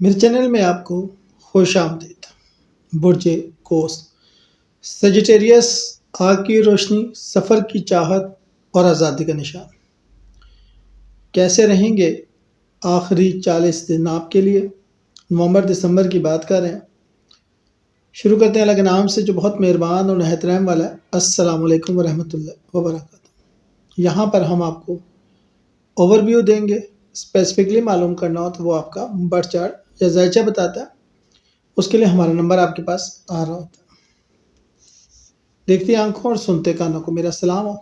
میرے چینل میں آپ کو خوش آمدید۔ برج قوس، سجیٹیریس، آگ کی روشنی، سفر کی چاہت اور آزادی کا نشان۔ کیسے رہیں گے آخری 40 دن آپ کے لیے؟ نومبر دسمبر کی بات کر رہے ہیں۔ شروع کرتے ہیں اللہ کے نام سے جو بہت مہربان اور نہایت رحم والا ہے۔ السلام علیکم ورحمۃ اللہ وبرکاتہ۔ یہاں پر ہم آپ کو اوور ویو دیں گے۔ اسپیسیفکلی معلوم کرنا ہو تو وہ آپ کا برتھ چارٹ یا ذائچہ بتاتا ہے، اس کے لیے ہمارا نمبر آپ کے پاس آ رہا ہوتا ہے۔ دیکھتی آنکھوں اور سنتے کانوں کو میرا سلام ہو۔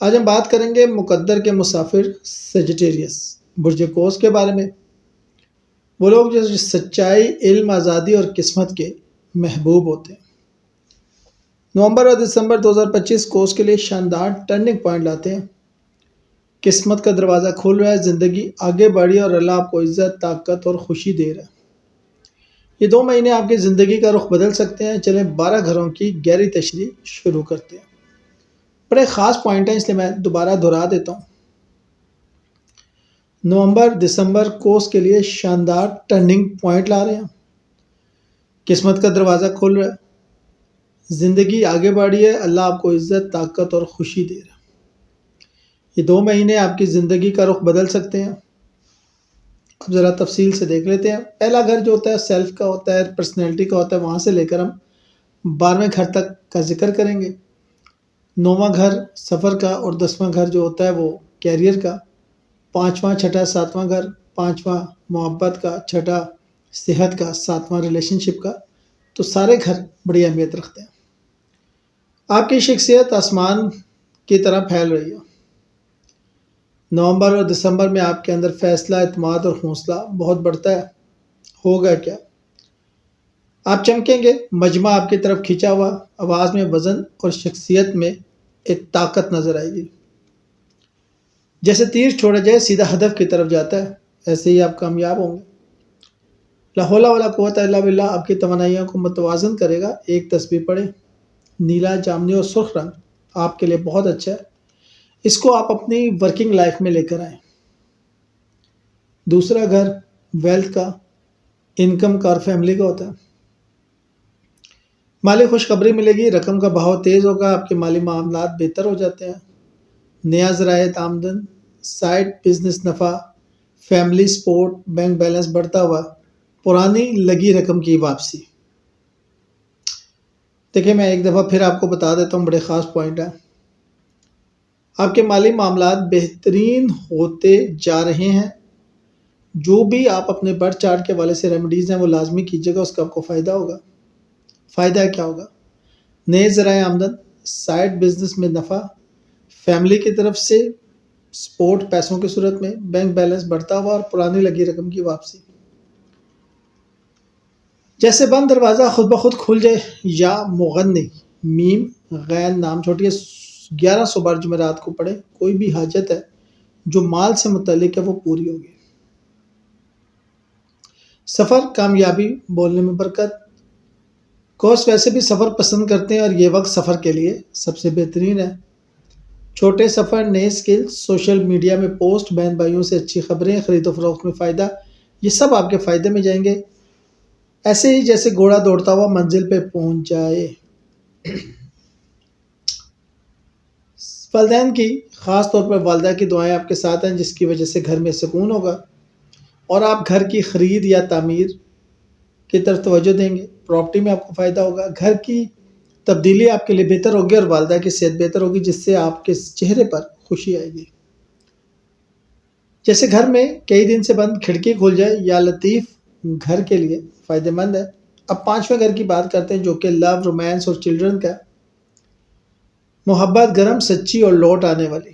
آج ہم بات کریں گے مقدر کے مسافر سیجیٹیریس برج قوس کے بارے میں۔ وہ لوگ جو سچائی، علم، آزادی اور قسمت کے محبوب ہوتے ہیں۔ نومبر اور دسمبر 2025 قوس کے لیے شاندار ٹرننگ پوائنٹ لاتے ہیں۔ قسمت کا دروازہ کھول رہا ہے، زندگی آگے بڑھی اور اللہ آپ کو عزت، طاقت اور خوشی دے رہا ہے۔ یہ 2 مہینے آپ کی زندگی کا رخ بدل سکتے ہیں۔ چلیں 12 گھروں کی گہری تشریح شروع کرتے ہیں۔ بڑے خاص پوائنٹ ہیں اس لیے میں دوبارہ دہرا دیتا ہوں۔ نومبر دسمبر قوس کے لیے شاندار ٹرننگ پوائنٹ لا رہے ہیں۔ قسمت کا دروازہ کھول رہا ہے، زندگی آگے بڑھی ہے، اللہ آپ کو عزت، طاقت اور خوشی دے رہا ہے۔ یہ 2 مہینے آپ کی زندگی کا رخ بدل سکتے ہیں۔ اب ذرا تفصیل سے دیکھ لیتے ہیں۔ پہلا گھر جو ہوتا ہے سیلف کا ہوتا ہے، پرسنالٹی کا ہوتا ہے، وہاں سے لے کر ہم 12ویں گھر تک کا ذکر کریں گے۔ 9واں گھر سفر کا اور 10واں گھر جو ہوتا ہے وہ کیریئر کا۔ 5واں، چھٹا، 7واں گھر، 5واں محبت کا، چھٹا صحت کا، 7واں ریلیشن شپ کا۔ تو سارے گھر بڑی اہمیت رکھتے ہیں۔ آپ کی شخصیت آسمان کی طرح پھیل رہی ہے۔ نومبر اور دسمبر میں آپ کے اندر فیصلہ، اعتماد اور حوصلہ بہت بڑھتا ہے۔ ہوگا کیا؟ آپ چمکیں گے، مجمع آپ کی طرف کھینچا ہوا، آواز میں وزن اور شخصیت میں ایک طاقت نظر آئے گی۔ جیسے تیر چھوڑا جائے سیدھا ہدف کی طرف جاتا ہے، ایسے ہی آپ کامیاب ہوں گے۔ لا حول ولا قوت الا باللہ آپ کی توانائیوں کو متوازن کرے گا۔ ایک تسبیح پڑھیں۔ نیلا، جامنی اور سرخ رنگ آپ کے لیے بہت اچھا ہے، اس کو آپ اپنی ورکنگ لائف میں لے کر آئیں۔ دوسرا گھر ویلتھ کا، انکم کا اور فیملی کا ہوتا ہے۔ مالی خوشخبری ملے گی، رقم کا بہاؤ تیز ہوگا، آپ کے مالی معاملات بہتر ہو جاتے ہیں۔ نیا ذرائع آمدن، سائڈ بزنس نفع، فیملی سپورٹ، بینک بیلنس بڑھتا ہوا، پرانی لگی رقم کی واپسی۔ دیکھیں میں ایک دفعہ پھر آپ کو بتا دیتا ہوں، بڑے خاص پوائنٹ ہیں۔ آپ کے مالی معاملات بہترین ہوتے جا رہے ہیں۔ جو بھی آپ اپنے برتھ چارٹ کے حوالے سے ریمیڈیز ہیں وہ لازمی کیجیے گا، اس کا آپ کو فائدہ ہوگا۔ فائدہ کیا ہوگا؟ نئے ذرائع آمدن، سائڈ بزنس میں نفع، فیملی کی طرف سے سپورٹ پیسوں کی صورت میں، بینک بیلنس بڑھتا ہوا اور پرانی لگی رقم کی واپسی۔ جیسے بند دروازہ خود بخود کھل جائے، یا مغنی میم غین نام چھوٹی 1100 بار جمعرات کو پڑھے، کوئی بھی حاجت ہے جو مال سے متعلق ہے وہ پوری ہوگی۔ سفر، کامیابی، بولنے میں برکت۔ قوس ویسے بھی سفر پسند کرتے ہیں اور یہ وقت سفر کے لیے سب سے بہترین ہے۔ چھوٹے سفر، نئے سکل، سوشل میڈیا میں پوسٹ، بہن بھائیوں سے اچھی خبریں، خرید و فروخت میں فائدہ، یہ سب آپ کے فائدے میں جائیں گے۔ ایسے ہی جیسے گھوڑا دوڑتا ہوا منزل پہ پہنچ جائے۔ والدین کی، خاص طور پر والدہ کی دعائیں آپ کے ساتھ ہیں، جس کی وجہ سے گھر میں سکون ہوگا اور آپ گھر کی خرید یا تعمیر کی طرف توجہ دیں گے۔ پراپرٹی میں آپ کو فائدہ ہوگا، گھر کی تبدیلی آپ کے لیے بہتر ہوگی اور والدہ کی صحت بہتر ہوگی، جس سے آپ کے چہرے پر خوشی آئے گی۔ جیسے گھر میں کئی دن سے بند کھڑکی کھل جائے، یا لطیف گھر کے لیے فائدہ مند ہے۔ اب 5ویں گھر کی بات کرتے ہیں جو کہ لو، رومانس اور چلڈرن کا ہے۔ محبت گرم، سچی اور لوٹ آنے والی۔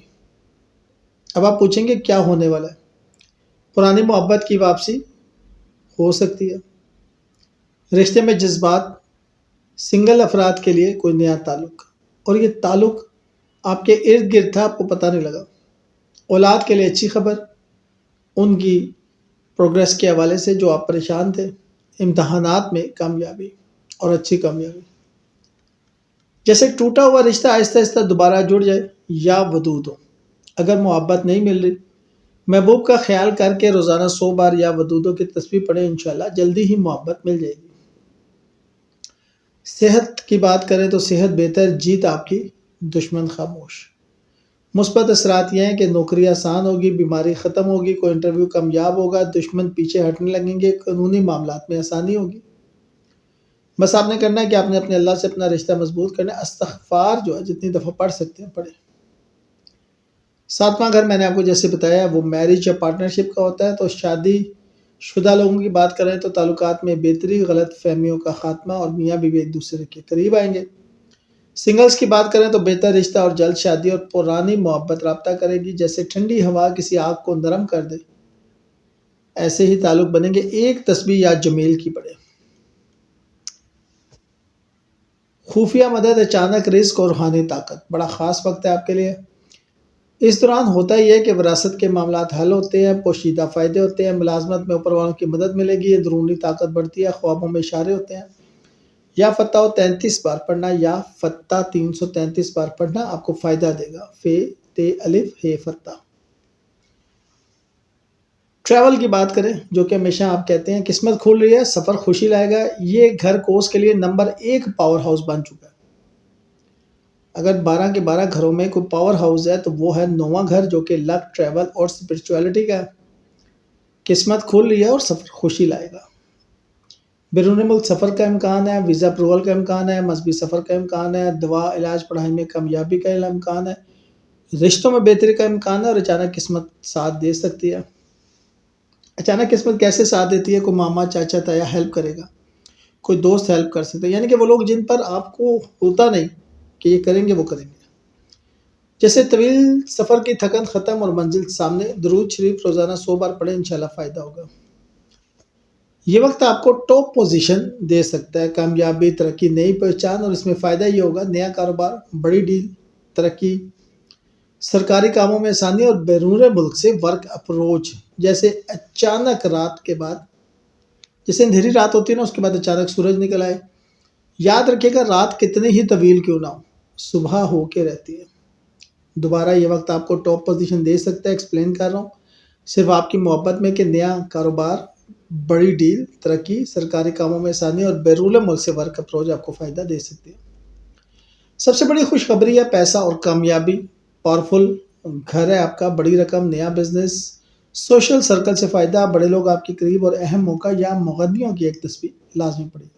اب آپ پوچھیں گے کیا ہونے والا ہے؟ پرانی محبت کی واپسی ہو سکتی ہے۔ رشتے میں جذبات، سنگل افراد کے لیے کوئی نیا تعلق، اور یہ تعلق آپ کے ارد گرد تھا، آپ کو پتہ نہیں لگا۔ اولاد کے لیے اچھی خبر، ان کی پروگریس کے حوالے سے جو آپ پریشان تھے۔ امتحانات میں کامیابی اور اچھی کامیابی۔ جیسے ٹوٹا ہوا رشتہ آہستہ آہستہ دوبارہ جڑ جائے، یا ودود ہو۔ اگر محبت نہیں مل رہی محبوب کا خیال کر کے روزانہ 100 بار یا ودودوں کی تسبیح پڑھیں، انشاءاللہ جلدی ہی محبت مل جائے گی۔ صحت کی بات کریں تو صحت بہتر، جیت آپ کی، دشمن خاموش۔ مثبت اثرات یہ ہیں کہ نوکری آسان ہوگی، بیماری ختم ہوگی، کوئی انٹرویو کامیاب ہوگا، دشمن پیچھے ہٹنے لگیں گے، قانونی معاملات میں آسانی ہوگی۔ بس آپ نے کرنا ہے کہ آپ نے اپنے اللہ سے اپنا رشتہ مضبوط کرنا ہے۔ استغفار جو ہے جتنی دفعہ پڑھ سکتے ہیں پڑھیں۔ 7واں گھر میں نے آپ کو جیسے بتایا وہ میرج یا پارٹنرشپ کا ہوتا ہے، تو شادی شدہ لوگوں کی بات کریں تو تعلقات میں بہتری، غلط فہمیوں کا خاتمہ اور میاں بیوی ایک دوسرے کے قریب آئیں گے۔ سنگلز کی بات کریں تو بہتر رشتہ اور جلد شادی، اور پرانی محبت رابطہ کرے گی، جیسے ٹھنڈی ہوا کسی آگ کو نرم کر دے ایسے ہی تعلق بنیں گے۔ ایک تسبیح یا جمیل کی پڑھیں۔ خفیہ مدد، اچانک رزق اور روحانی طاقت، بڑا خاص وقت ہے آپ کے لیے۔ اس دوران ہوتا ہی ہے کہ وراثت کے معاملات حل ہوتے ہیں، پوشیدہ فائدے ہوتے ہیں، ملازمت میں اوپر والوں کی مدد ملے گی، اندرونی طاقت بڑھتی ہے، خوابوں میں اشارے ہوتے ہیں۔ یا فتح 33 بار پڑھنا، یا فتح 333 بار پڑھنا آپ کو فائدہ دے گا۔ فے تے الف ہے فتح۔ ٹریول کی بات کریں جو کہ ہمیشہ آپ کہتے ہیں قسمت کھل رہی ہے، سفر خوشی لائے گا۔ یہ گھر کوس کے لیے نمبر 1 پاور ہاؤس بن چکا ہے۔ اگر 12 کے 12 گھروں میں کوئی پاور ہاؤس ہے تو وہ ہے 9واں گھر، جو کہ لک، ٹریول اور اسپرچویلٹی کا ہے۔ قسمت کھل رہی ہے اور سفر خوشی لائے گا۔ بیرون ملک سفر کا امکان ہے، ویزا اپروول کا امکان ہے، مذہبی سفر کا امکان ہے، دوا، علاج، پڑھائی میں کامیابی کا امکان ہے، رشتوں میں بہتری کا امکان ہے، اور اچانک قسمت ساتھ دے سکتی ہے۔ اچانک قسمت کیسے ساتھ دیتی ہے؟ کوئی ماما، چاچا، تایا ہیلپ کرے گا، کوئی دوست ہیلپ کر سکتا ہے، یعنی کہ وہ لوگ جن پر آپ کو ہوتا نہیں کہ یہ کریں گے وہ کریں گے۔ جیسے طویل سفر کی تھکن ختم اور منزل سامنے، درود شریف روزانہ 100 بار پڑھیں، انشاءاللہ فائدہ ہوگا۔ یہ وقت آپ کو ٹاپ پوزیشن دے سکتا ہے، کامیابی، ترقی، نئی پہچان، اور اس میں فائدہ یہ ہوگا نیا کاروبار، بڑی ڈیل، ترقی، سرکاری کاموں میں آسانی، اور بیرون ملک سے ورک اپروچ۔ جیسے اچانک رات کے بعد، جیسے اندھیری رات ہوتی ہے نا، اس کے بعد اچانک سورج نکل آئے۔ یاد رکھیے گا رات کتنی ہی طویل کیوں نہ ہو، صبح ہو کے رہتی ہے۔ دوبارہ یہ وقت آپ کو ٹاپ پوزیشن دے سکتا ہے، ایکسپلین کر رہا ہوں صرف آپ کی محبت میں، کہ نیا کاروبار، بڑی ڈیل، ترقی، سرکاری کاموں میں آسانی، اور بیرون ملک سے ورک اپروچ آپ کو فائدہ دے سکتے ہیں۔ سب سے بڑی خوشخبری ہے پیسہ اور کامیابی، پاورفل گھر ہے آپ کا، بڑی رقم، نیا بزنس، سوشل سرکل سے فائدہ، بڑے لوگ آپ کے قریب، اور اہم موقع یا مغنیوں کی ایک تسبیح لازمی پڑے گا۔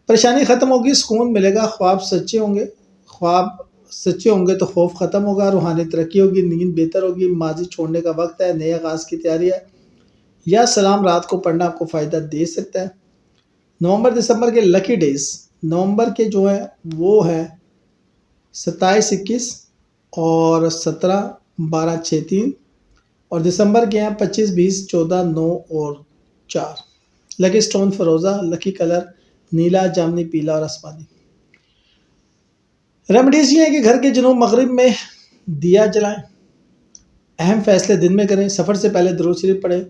پریشانی ختم ہوگی، سکون ملے گا، خواب سچے ہوں گے تو خوف ختم ہوگا، روحانی ترقی ہوگی، نیند بہتر ہوگی، ماضی چھوڑنے کا وقت ہے، نئے آغاز کی تیاری ہے۔ یا سلام رات کو پڑھنا آپ کو فائدہ دے سکتا ہے۔ نومبر دسمبر کے لکی ڈیز، نومبر کے جو ہے وہ ہے 27، 21 اور 17، 12، 6، 3، اور دسمبر کے ہیں 25، 20، 14، 9 اور 4۔ لکی سٹون فروزہ، لکی کلر نیلا، جامنی، پیلا اور آسمانی۔ ریمیڈیز یہ ہے کہ گھر کے جنوب مغرب میں دیا جلائیں، اہم فیصلے دن میں کریں، سفر سے پہلے درود شریف پڑھیں،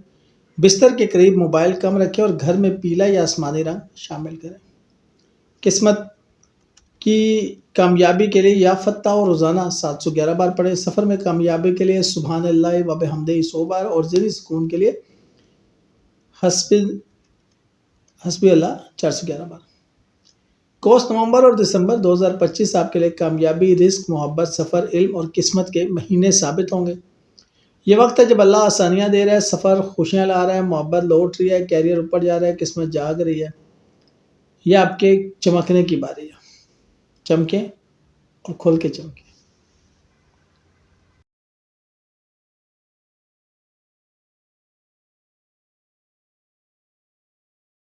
بستر کے قریب موبائل کم رکھیں، اور گھر میں پیلا یا آسمانی رنگ شامل کریں۔ قسمت کی کامیابی کے لیے یا فتح اور روزانہ 711 بار پڑھیں، سفر میں کامیابی کے لیے سبحان اللہ و بحمدہ 100 بار، اور ذہنی سکون کے لیے حسبی اللہ 411 بار۔ کوس نومبر اور دسمبر 2025 آپ کے لیے کامیابی، رزق، محبت، سفر، علم اور قسمت کے مہینے ثابت ہوں گے۔ یہ وقت ہے جب اللہ آسانیاں دے رہا ہے، سفر خوشیاں لا رہا ہے، محبت لوٹ رہی ہے، کیریئر اوپر جا رہا ہے، قسمت جاگ رہی ہے۔ یہ آپ کے چمکنے کی باری ہے، چمکیں اور کھل کے چمکیں۔